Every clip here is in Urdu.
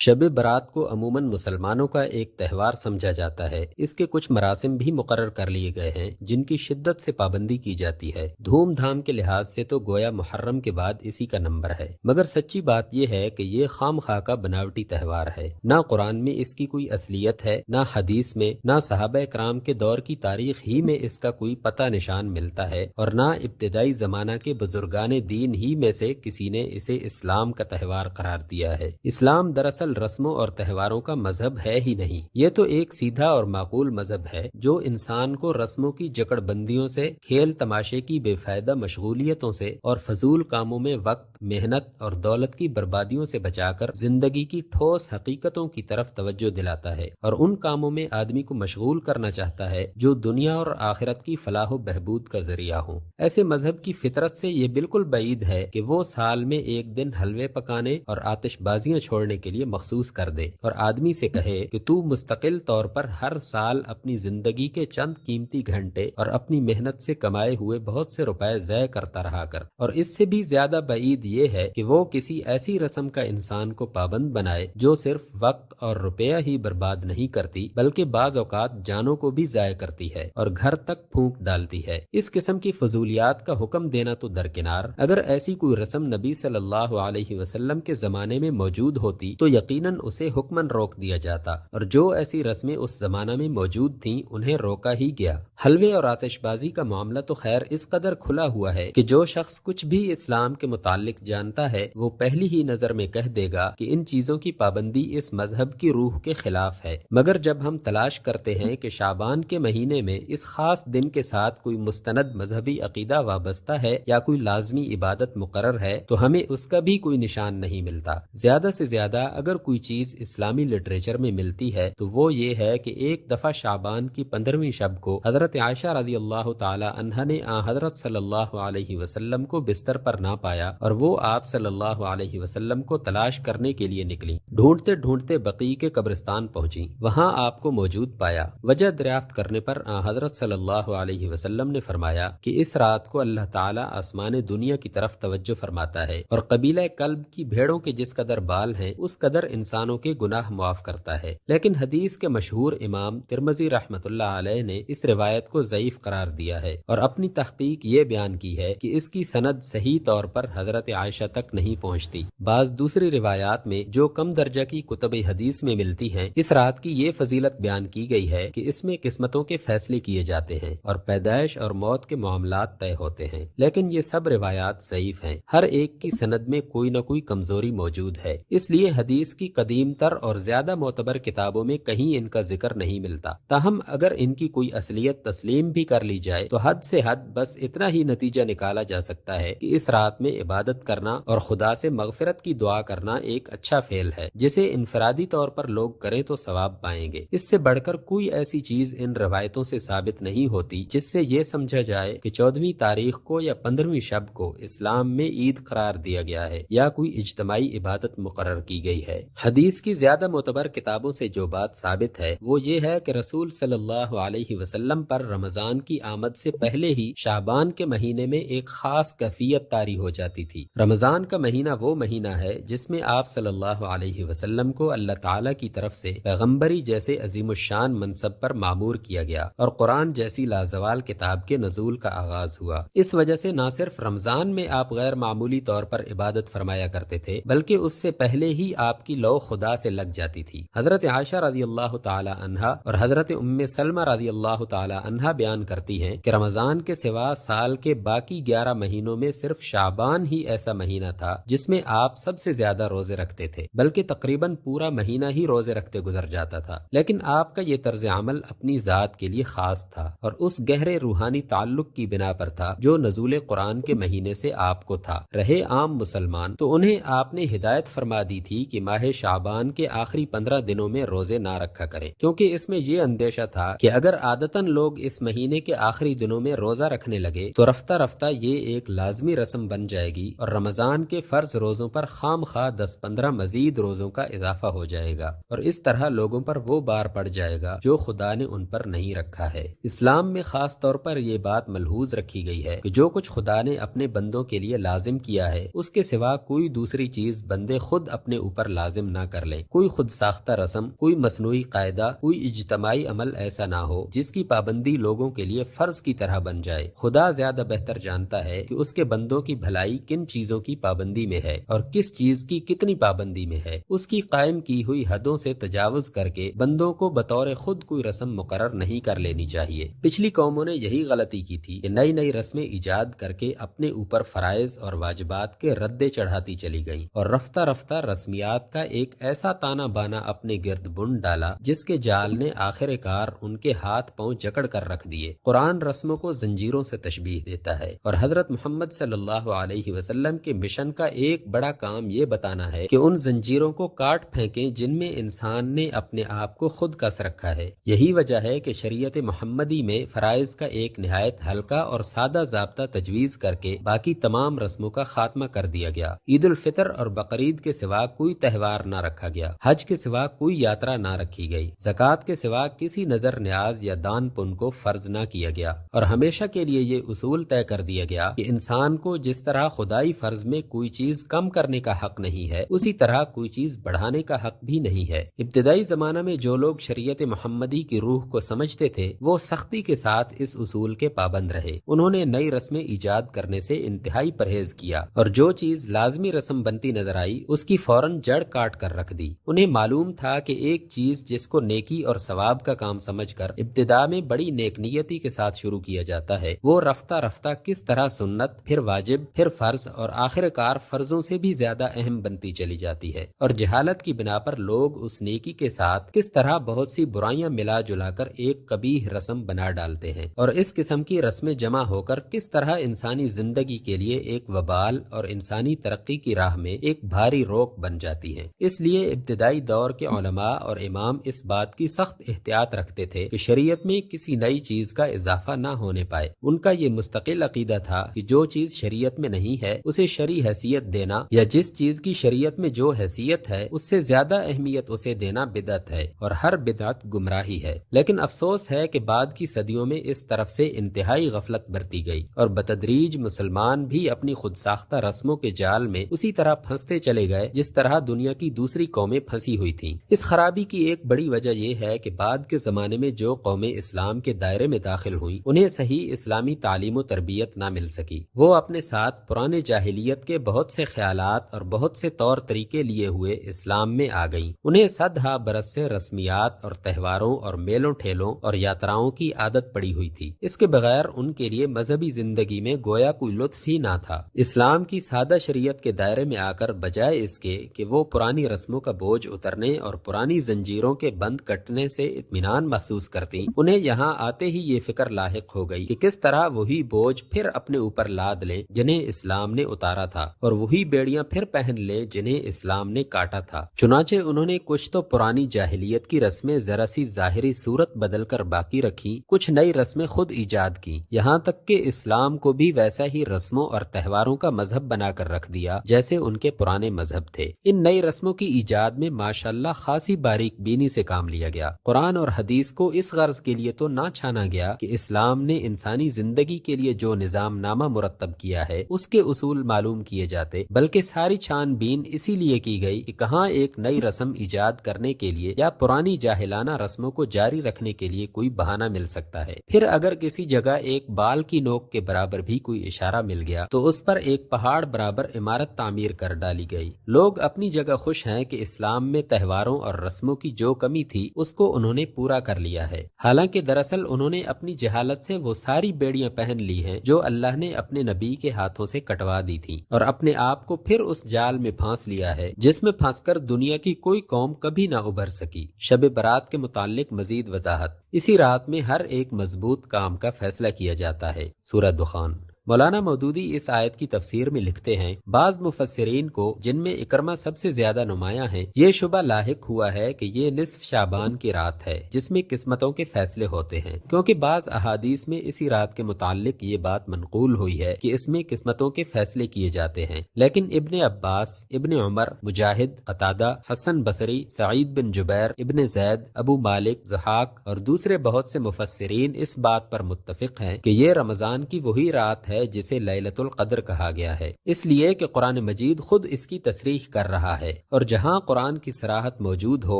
شب برات کو عموماً مسلمانوں کا ایک تہوار سمجھا جاتا ہے۔ اس کے کچھ مراسم بھی مقرر کر لیے گئے ہیں جن کی شدت سے پابندی کی جاتی ہے۔ دھوم دھام کے لحاظ سے تو گویا محرم کے بعد اسی کا نمبر ہے، مگر سچی بات یہ ہے کہ یہ خام خواہ کا بناوٹی تہوار ہے۔ نہ قرآن میں اس کی کوئی اصلیت ہے، نہ حدیث میں، نہ صحابہ کرام کے دور کی تاریخ ہی میں اس کا کوئی پتہ نشان ملتا ہے، اور نہ ابتدائی زمانہ کے بزرگان دین ہی میں سے کسی نے اسے اسلام کا تہوار قرار دیا ہے۔ اسلام دراصل رسموں اور تہواروں کا مذہب ہے ہی نہیں، یہ تو ایک سیدھا اور معقول مذہب ہے جو انسان کو رسموں کی جکڑ بندیوں سے، کھیل تماشے کی بے فائدہ مشغولیتوں سے اور فضول کاموں میں وقت، محنت اور دولت کی بربادیوں سے بچا کر زندگی کی ٹھوس حقیقتوں کی طرف توجہ دلاتا ہے، اور ان کاموں میں آدمی کو مشغول کرنا چاہتا ہے جو دنیا اور آخرت کی فلاح و بہبود کا ذریعہ ہوں۔ ایسے مذہب کی فطرت سے یہ بالکل بعید ہے کہ وہ سال میں ایک دن حلوے پکانے اور آتش بازیاں چھوڑنے کے لیے مخصوص کر دے اور آدمی سے کہے کہ تو مستقل طور پر ہر سال اپنی زندگی کے چند قیمتی گھنٹے اور اپنی محنت سے کمائے ہوئے بہت سے روپے ضائع کرتا رہا کر، اور اس سے بھی زیادہ بعید یہ ہے کہ وہ کسی ایسی رسم کا انسان کو پابند بنائے جو صرف وقت اور روپیہ ہی برباد نہیں کرتی بلکہ بعض اوقات جانوں کو بھی ضائع کرتی ہے اور گھر تک پھونک ڈالتی ہے۔ اس قسم کی فضولیات کا حکم دینا تو درکنار، اگر ایسی کوئی رسم نبی صلی اللہ علیہ وسلم کے زمانے میں موجود ہوتی تو یقیناً اسے حکماً روک دیا جاتا، اور جو ایسی رسمیں اس زمانہ میں موجود تھیں انہیں روکا ہی گیا۔ حلوے اور آتش بازی کا معاملہ تو خیر اس قدر کھلا ہوا ہے کہ جو شخص کچھ بھی اسلام کے متعلق جانتا ہے وہ پہلی ہی نظر میں کہہ دے گا کہ ان چیزوں کی پابندی اس مذہب کی روح کے خلاف ہے، مگر جب ہم تلاش کرتے ہیں کہ شعبان کے مہینے میں اس خاص دن کے ساتھ کوئی مستند مذہبی عقیدہ وابستہ ہے یا کوئی لازمی عبادت مقرر ہے تو ہمیں اس کا بھی کوئی نشان نہیں ملتا۔ زیادہ سے زیادہ اگر کوئی چیز اسلامی لٹریچر میں ملتی ہے تو وہ یہ ہے کہ ایک دفعہ شعبان کی 15ویں شب کو حضرت عائشہ رضی اللہ تعالی عنہا نے حضرت صلی اللہ علیہ وسلم کو بستر پر نہ پایا اور وہ آپ صلی اللہ علیہ وسلم کو تلاش کرنے کے لیے نکلی۔ ڈھونڈتے ڈھونڈتے بقیع کے قبرستان پہنچی، وہاں آپ کو موجود پایا۔ وجہ دریافت کرنے پر حضرت صلی اللہ علیہ وسلم نے فرمایا کہ اس رات کو اللہ تعالی آسمان دنیا کی طرف توجہ فرماتا ہے اور قبیلہ کلب کی بھیڑوں کے جس قدر بال ہیں اس قدر انسانوں کے گناہ معاف کرتا ہے۔ لیکن حدیث کے مشہور امام ترمذی رحمۃ اللہ علیہ نے اس روایت کو ضعیف قرار دیا ہے اور اپنی تحقیق یہ بیان کی ہے کہ اس کی سند صحیح طور پر حضرت عائشہ تک نہیں پہنچتی۔ بعض دوسری روایات میں جو کم درجہ کی کتب حدیث میں ملتی ہیں اس رات کی یہ فضیلت بیان کی گئی ہے کہ اس میں قسمتوں کے فیصلے کیے جاتے ہیں اور پیدائش اور موت کے معاملات طے ہوتے ہیں، لیکن یہ سب روایات ضعیف ہیں، ہر ایک کی سند میں کوئی نہ کوئی کمزوری موجود ہے، اس لیے حدیث کی قدیم تر اور زیادہ معتبر کتابوں میں کہیں ان کا ذکر نہیں ملتا۔ تاہم اگر ان کی کوئی اصلیت تسلیم بھی کر لی جائے تو حد سے حد بس اتنا ہی نتیجہ نکالا جا سکتا ہے کہ اس رات میں عبادت کرنا اور خدا سے مغفرت کی دعا کرنا ایک اچھا فعل ہے جسے انفرادی طور پر لوگ کریں تو ثواب پائیں گے۔ اس سے بڑھ کر کوئی ایسی چیز ان روایتوں سے ثابت نہیں ہوتی جس سے یہ سمجھا جائے کہ 14ویں تاریخ کو یا 15ویں شب کو اسلام میں عید قرار دیا گیا ہے یا کوئی اجتماعی عبادت مقرر کی گئی ہے۔ حدیث کی زیادہ معتبر کتابوں سے جو بات ثابت ہے وہ یہ ہے کہ رسول صلی اللہ علیہ وسلم پر رمضان کی آمد سے پہلے ہی شعبان کے مہینے میں ایک خاص کیفیت طاری ہو جاتی تھی۔ رمضان کا مہینہ وہ مہینہ ہے جس میں آپ صلی اللہ علیہ وسلم کو اللہ تعالی کی طرف سے پیغمبری جیسے عظیم الشان منصب پر معمور کیا گیا اور قرآن جیسی لازوال کتاب کے نزول کا آغاز ہوا۔ اس وجہ سے نہ صرف رمضان میں آپ غیر معمولی طور پر عبادت فرمایا کرتے تھے بلکہ اس سے پہلے ہی آپ کی لو خدا سے لگ جاتی تھی۔ حضرت عائشہ رضی اللہ تعالی عنہا اور حضرت ام سلمہ رضی اللہ تعالی عنہا بیان کرتی ہیں کہ رمضان کے سوا سال کے باقی 11 مہینوں میں صرف شعبان ہی ایسا مہینہ تھا جس میں آپ سب سے زیادہ روزے رکھتے تھے، بلکہ تقریباً پورا مہینہ ہی روزے رکھتے گزر جاتا تھا۔ لیکن آپ کا یہ طرز عمل اپنی ذات کے لیے خاص تھا اور اس گہرے روحانی تعلق کی بنا پر تھا جو نزول قرآن کے مہینے سے آپ کو تھا۔ رہے عام مسلمان تو انہیں آپ نے ہدایت فرما دی تھی کہ ماہ شعبان کے آخری 15 دنوں میں روزے نہ رکھا کریں، کیونکہ اس میں یہ اندیشہ تھا کہ اگر عادتاً لوگ اس مہینے کے آخری دنوں میں روزہ رکھنے لگے تو رفتہ رفتہ یہ ایک لازمی رسم بن جائے گی اور رمضان کے فرض روزوں پر خام خواہ 10-15 مزید روزوں کا اضافہ ہو جائے گا اور اس طرح لوگوں پر وہ بار پڑ جائے گا جو خدا نے ان پر نہیں رکھا ہے۔ اسلام میں خاص طور پر یہ بات ملحوظ رکھی گئی ہے کہ جو کچھ خدا نے اپنے بندوں کے لیے لازم کیا ہے اس کے سوا کوئی دوسری چیز بندے خود اپنے اوپر لازم لازم نہ کر لیں۔ کوئی خود ساختہ رسم، کوئی مصنوعی قاعدہ، کوئی اجتماعی عمل ایسا نہ ہو جس کی پابندی لوگوں کے لیے فرض کی طرح بن جائے۔ خدا زیادہ بہتر جانتا ہے کہ اس کے بندوں کی بھلائی کن چیزوں کی پابندی میں ہے اور کس چیز کی کتنی پابندی میں ہے۔ اس کی قائم کی ہوئی حدوں سے تجاوز کر کے بندوں کو بطور خود کوئی رسم مقرر نہیں کر لینی چاہیے۔ پچھلی قوموں نے یہی غلطی کی تھی کہ نئی نئی رسمیں ایجاد کر کے اپنے اوپر فرائض اور واجبات کے ردے چڑھاتی چلی گئیں اور رفتہ رفتہ رسمیات کا ایک ایسا تانا بانا اپنے گرد بن ڈالا جس کے جال نے آخر کار ان کے ہاتھ پاؤں جکڑ کر رکھ دیے۔ قرآن رسموں کو زنجیروں سے تشبیہ دیتا ہے اور حضرت محمد صلی اللہ علیہ وسلم کے مشن کا ایک بڑا کام یہ بتانا ہے کہ ان زنجیروں کو کاٹ پھینکیں جن میں انسان نے اپنے آپ کو خود کس رکھا ہے۔ یہی وجہ ہے کہ شریعت محمدی میں فرائض کا ایک نہایت ہلکا اور سادہ ضابطہ تجویز کر کے باقی تمام رسموں کا خاتمہ کر دیا گیا۔ عید الفطر اور بقرعید کے سوا کوئی تہوار نہ رکھا گیا، حج کے سوا کوئی یاترا نہ رکھی گئی، زکوٰۃ کے سوا کسی نظر نیاز یا دان پن کو فرض نہ کیا گیا، اور ہمیشہ کے لیے یہ اصول طے کر دیا گیا کہ انسان کو جس طرح خدائی فرض میں کوئی چیز کم کرنے کا حق نہیں ہے، اسی طرح کوئی چیز بڑھانے کا حق بھی نہیں ہے۔ ابتدائی زمانہ میں جو لوگ شریعت محمدی کی روح کو سمجھتے تھے وہ سختی کے ساتھ اس اصول کے پابند رہے۔ انہوں نے نئی رسمیں ایجاد کرنے سے انتہائی پرہیز کیا اور جو چیز لازمی رسم بنتی نظر آئی اس کی فوراً جڑ کاٹ کر رکھ دی۔ انہیں معلوم تھا کہ ایک چیز جس کو نیکی اور ثواب کا کام سمجھ کر ابتدا میں بڑی نیک نیتی کے ساتھ شروع کیا جاتا ہے، وہ رفتہ رفتہ کس طرح سنت، پھر واجب، پھر فرض اور آخر کار فرضوں سے بھی زیادہ اہم بنتی چلی جاتی ہے، اور جہالت کی بنا پر لوگ اس نیکی کے ساتھ کس طرح بہت سی برائیاں ملا جلا کر ایک قبیح رسم بنا ڈالتے ہیں، اور اس قسم کی رسمیں جمع ہو کر کس طرح انسانی زندگی کے لیے ایک وبال اور انسانی ترقی کی راہ میں ایک بھاری روک بن جاتی ہیں۔ اس لیے ابتدائی دور کے علماء اور امام اس بات کی سخت احتیاط رکھتے تھے کہ شریعت میں کسی نئی چیز کا اضافہ نہ ہونے پائے۔ ان کا یہ مستقل عقیدہ تھا کہ جو چیز شریعت میں نہیں ہے اسے شرعی حیثیت دینا، یا جس چیز کی شریعت میں جو حیثیت ہے اس سے زیادہ اہمیت اسے دینا بدعت ہے، اور ہر بدعت گمراہی ہے۔ لیکن افسوس ہے کہ بعد کی صدیوں میں اس طرف سے انتہائی غفلت برتی گئی اور بتدریج مسلمان بھی اپنی خود ساختہ رسموں کے جال میں اسی طرح پھنستے چلے گئے جس طرح دنیا کی دوسری قومیں پھنسی ہوئی تھیں۔ اس خرابی کی ایک بڑی وجہ یہ ہے کہ بعد کے زمانے میں جو قومیں اسلام کے دائرے میں داخل ہوئیں انہیں صحیح اسلامی تعلیم و تربیت نہ مل سکی۔ وہ اپنے ساتھ پرانے جاہلیت کے بہت سے خیالات اور بہت سے طور طریقے لیے ہوئے اسلام میں آ گئیں۔ انہیں صدہا برس سے رسمیات اور تہواروں اور میلوں ٹھیلوں اور یاتراؤں کی عادت پڑی ہوئی تھی۔ اس کے بغیر ان کے لیے مذہبی زندگی میں گویا کوئی لطف ہی نہ تھا۔ اسلام کی سادہ شریعت کے دائرے میں آ کر بجائے اس کے کہ وہ پرانی رسموں کا بوجھ اترنے اور پرانی زنجیروں کے بند کٹنے سے اطمینان محسوس کرتی، انہیں یہاں آتے ہی یہ فکر لاحق ہو گئی کہ کس طرح وہی بوجھ پھر اپنے اوپر لاد لیں جنہیں اسلام نے اتارا تھا، اور وہی بیڑیاں پھر پہن لیں جنہیں اسلام نے کاٹا تھا۔ چنانچہ انہوں نے کچھ تو پرانی جاہلیت کی رسمیں ذرا سی ظاہری صورت بدل کر باقی رکھی، کچھ نئی رسمیں خود ایجاد کی، یہاں تک کہ اسلام کو بھی ویسا ہی رسموں اور تہواروں کا مذہب بنا کر رکھ دیا جیسے ان کے پرانے مذہب تھے۔ ان نئی رسموں کی ایجاد میں ماشاءاللہ خاصی باریک بینی سے کام لیا گیا۔ قرآن اور حدیث کو اس غرض کے لیے تو نہ چھانا گیا کہ اسلام نے انسانی زندگی کے لیے جو نظام نامہ مرتب کیا ہے اس کے اصول معلوم کیے جاتے، بلکہ ساری چھان بین اسی لیے کی گئی کہ کہاں ایک نئی رسم ایجاد کرنے کے لیے یا پرانی جاہلانہ رسموں کو جاری رکھنے کے لیے کوئی بہانہ مل سکتا ہے۔ پھر اگر کسی جگہ ایک بال کی نوک کے برابر بھی کوئی اشارہ مل گیا تو اس پر ایک پہاڑ برابر عمارت تعمیر کر ڈالی گئی۔ لوگ اپنی جگہ خوش ہیں کہ اسلام میں تہواروں اور رسموں کی جو کمی تھی اس کو انہوں نے پورا کر لیا ہے، حالانکہ دراصل انہوں نے اپنی جہالت سے وہ ساری بیڑیاں پہن لی ہیں جو اللہ نے اپنے نبی کے ہاتھوں سے کٹوا دی تھی، اور اپنے آپ کو پھر اس جال میں پھانس لیا ہے جس میں پھنس کر دنیا کی کوئی قوم کبھی نہ ابھر سکی۔ شب برات کے متعلق مزید وضاحت۔ اسی رات میں ہر ایک مضبوط کام کا فیصلہ کیا جاتا ہے۔ سورہ دخان۔ مولانا مودودی اس آیت کی تفسیر میں لکھتے ہیں، بعض مفسرین کو جن میں اکرمہ سب سے زیادہ نمایاں ہیں یہ شبہ لاحق ہوا ہے کہ یہ نصف شعبان کی رات ہے جس میں قسمتوں کے فیصلے ہوتے ہیں، کیونکہ بعض احادیث میں اسی رات کے متعلق یہ بات منقول ہوئی ہے کہ اس میں قسمتوں کے فیصلے کیے جاتے ہیں، لیکن ابن عباس، ابن عمر، مجاہد، قتادہ، حسن بصری، سعید بن جبیر، ابن زید، ابو مالک، ضحاک اور دوسرے بہت سے مفسرین اس بات پر متفق ہیں کہ یہ رمضان کی وہی رات ہے ہے جسے لیلۃ القدر کہا گیا ہے، اس لیے کہ قرآن مجید خود اس کی تصریح کر رہا ہے، اور جہاں قرآن کی صراحت موجود ہو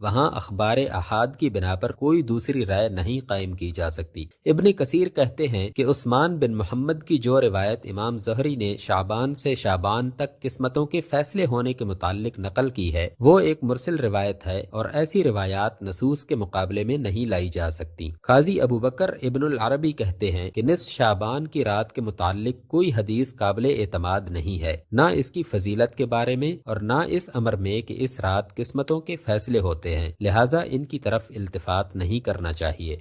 وہاں اخبار احاد کی بنا پر کوئی دوسری رائے نہیں قائم کی جا سکتی۔ ابن کثیر کہتے ہیں کہ عثمان بن محمد کی جو روایت امام زہری نے شعبان سے شعبان تک قسمتوں کے فیصلے ہونے کے متعلق نقل کی ہے، وہ ایک مرسل روایت ہے اور ایسی روایات نصوص کے مقابلے میں نہیں لائی جا سکتی۔ قاضی ابو بکر ابن العربی کہتے ہیں کہ نصف شعبان کی رات کے متعلق کوئی حدیث قابل اعتماد نہیں ہے، نہ اس کی فضیلت کے بارے میں اور نہ اس امر میں کہ اس رات قسمتوں کے فیصلے ہوتے ہیں، لہٰذا ان کی طرف التفات نہیں کرنا چاہیے۔